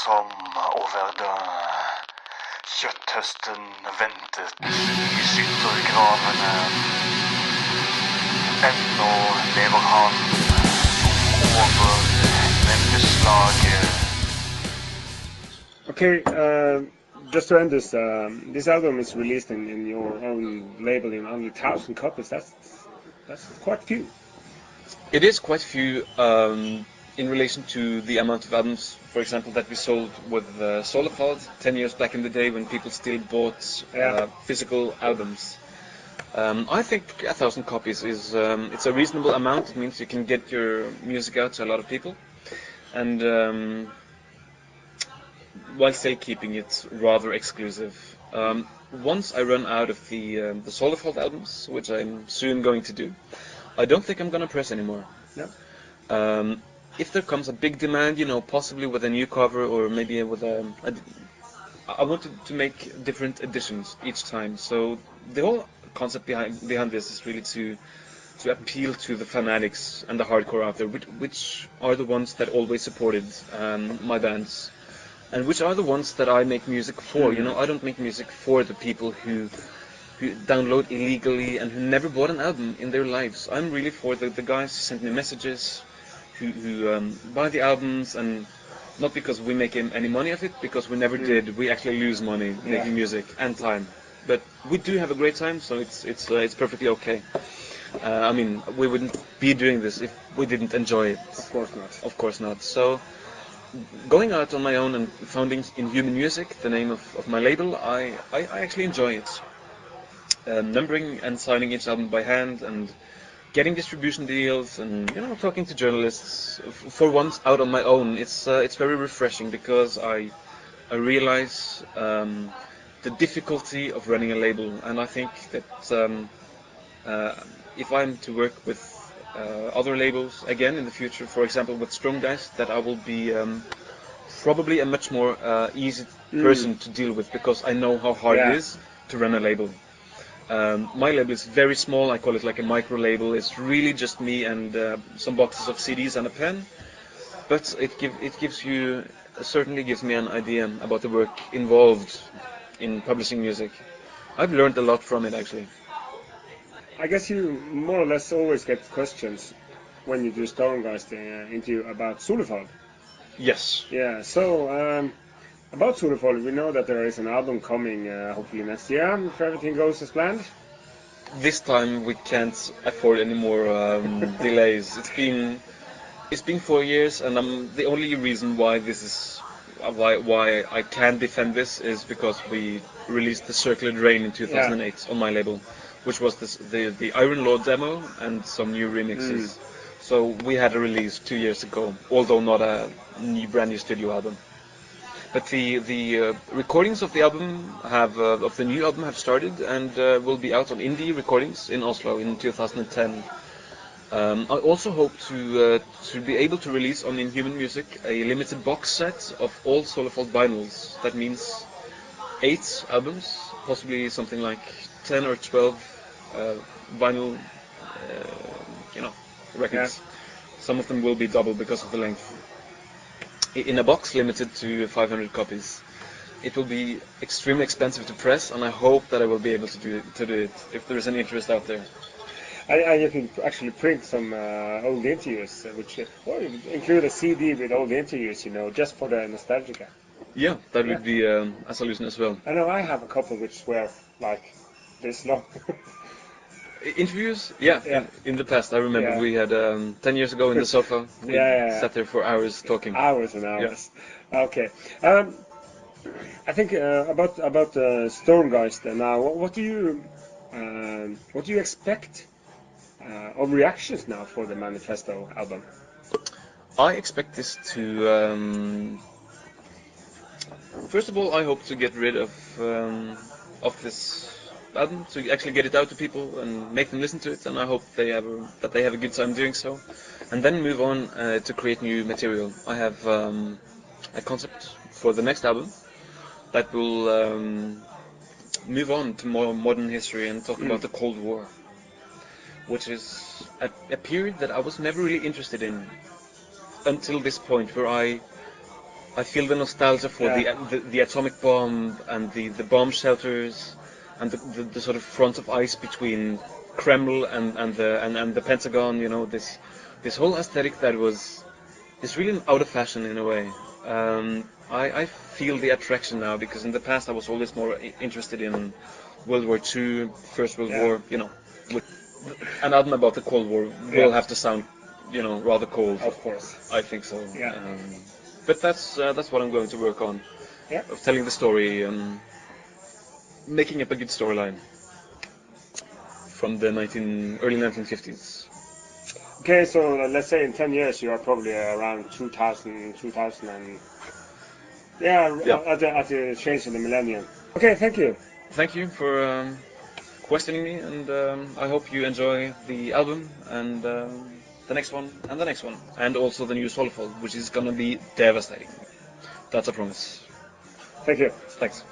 som over den kjøtthøsten ventet I skyttergravene. Ennå lever han over menneskeslaget. Okay, just to end this, this album is released in your own label in only 1,000 copies. That's quite few. It is quite few in relation to the amount of albums, for example, that we sold with Solefald 10 years back in the day when people still bought physical albums. I think 1,000 copies is it's a reasonable amount. It means you can get your music out to a lot of people, and while still keeping it rather exclusive. Once I run out of the Solefald albums, which I'm soon going to do, I don't think I'm gonna press anymore. No. If there comes a big demand, possibly with a new cover or maybe with I wanted to make different editions each time. So the whole concept behind this is really to appeal to the fanatics and the hardcore out there, which are the ones that always supported my bands, and which are the ones that I make music for. I don't make music for the people who download illegally and who never bought an album in their lives. I'm really for the guys who send me messages, who buy the albums, and not because we make any money of it, because we never did. We actually lose money making music and time, but we do have a great time, so it's perfectly okay. I mean, we wouldn't be doing this if we didn't enjoy it. Of course not. Of course not. So going out on my own and founding Inhuman Music, the name of my label, I actually enjoy it. Numbering and signing each album by hand and getting distribution deals and talking to journalists for once out on my own, it's very refreshing, because I realize the difficulty of running a label, and I think that if I'm to work with other labels again in the future, for example with Sturmgeist, that I will be probably a much more easy person to deal with, because I know how hard it is to run a label. My label is very small. I call it like a micro label. It's really just me and some boxes of CDs and a pen, but it certainly gives me an idea about the work involved in publishing music. I've learned a lot from it, actually. I guess you more or less always get questions when you do Sturmgeist interview about Solefald. Yes. Yeah. So. About Solefald, we know that there is an album coming hopefully next year, if everything goes as planned. This time we can't afford any more delays. It's been 4 years, and the only reason why this is why I can defend this is because we released the Circular Drain in 2008 on my label, which was the Iron Law demo and some new remixes. So we had a release 2 years ago, although not a brand new studio album. But the recordings of the album of the new album have started and will be out on Indie Recordings in Oslo in 2010. I also hope to be able to release on Inhuman Music a limited box set of all Solefald vinyls. That means 8 albums, possibly something like 10 or 12 vinyl, records. Yeah. Some of them will be double because of the length. In a box limited to 500 copies. It will be extremely expensive to press, and I hope that I will be able to do it if there is any interest out there. And you can actually print some old interviews, or include a CD with old interviews, just for the nostalgia. Yeah, that would be a solution as well. I know I have a couple which were like this long. Interviews? Yeah. In the past, I remember we had 10 years ago in the sofa. We sat there for hours talking. Hours and hours. Yeah. Okay. I think about Sturmgeist now. What do you expect of reactions now for the Manifesto album? I expect this to. First of all, I hope to get rid of this album, to actually get it out to people and make them listen to it, and I hope that they have a good time doing so, and then move on to create new material. I have a concept for the next album that will move on to more modern history and talk about the Cold War, which is a period that I was never really interested in until this point, where I I feel the nostalgia for the atomic bomb and the bomb shelters and the sort of front of ice between Kremlin and the Pentagon. You know, this whole aesthetic that is really out of fashion in a way. I feel the attraction now because in the past I was always more interested in World War II, First World War. You know, an album about the Cold War will have to sound, you know, rather cold. Of course. I think so. Yeah. But that's what I'm going to work on. Yeah. Of telling the story and making up a good storyline from the early 1950s. Okay, so let's say in 10 years you are probably around 2000 and at the change in the millennium. Okay, thank you. Thank you for questioning me, and I hope you enjoy the album and the next one and the next one, and also the new Solefald, which is gonna be devastating. That's a promise. Thank you. Thanks.